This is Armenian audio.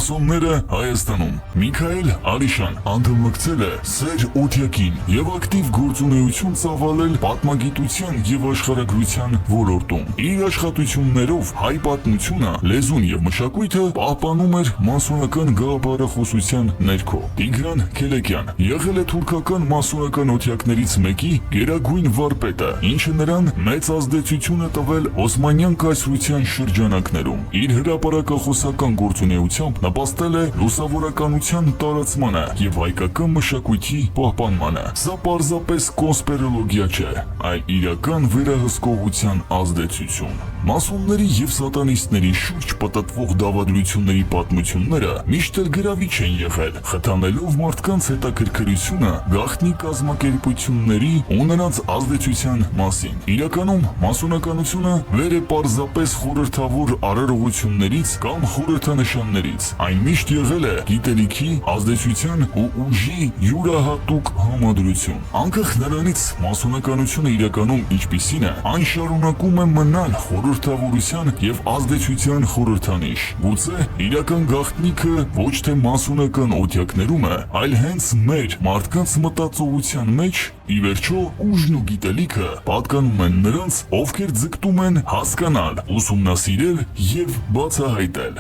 Մասոնները Հայաստանում։ Միքայել Ալիշան անդամակցել է Սեր օթյակին եւ ակտիվ գործունեություն ծավալել պատմագիտության եւ աշխարհագրության ոլորտում։ Իր աշխատություններով հայ պատմությունը, լեզուն եւ մշակույթը պահպանում էր մասոնական գաղափարախոսության ներքո։ Տիգրան Քելեկյան եղել է թուրքական մասոնական օթյակներից մեկի գերագույն վարպետը, ինչը նրան մեծ ազդեցություն է տվել Օսմանյան կայսրության շրջանակներում։ Իր հրապարակախոսական գործունեությամբ նպաստել է լուսավորականության տարածմանը եւ հայկական մշակույթի պահպանմանը։ Սա պարզապես կոնսպիրոլոգիա չէ, այլ իրական վերահսկողության ազդեցություն։ Մասոնների եւ սատանիստների շուրջ պտտվող դավադրությունների պատմությունները միշտ էլ գրավիչ են եղել, խթանելով մարդկանց հետաքրքրությունը գաղտնի կազմակերպությունների ու նրանց ազդեցության մասին։ Իրականում մասոնականությունը վեր է պարզապես խորհրդավոր արարողություններից կամ խորհրդանշաններից։ Այն միշտ եղել է գիտելիքի, ազդեցության ու ուժի յուրահատուկ համադրություն։ Անկախ նրանից մասոնականությունը իրականում ինչպիսին է, այն շարունակում է մնալ խորհրդավորության եւ ազդեցության խորհրդանիշ։ Գուցե իրական գաղտնիքը ոչ թե մասոնական օթյակներում է, այլ հենց մեր մարդկանց մտածողության մեջ։ Ի վերջո, ուժն ու գիտելիքը պատկանում են նրանց, ովքեր ձգտում են հասկանալ, ուսումնասիրել եւ բացահայտել։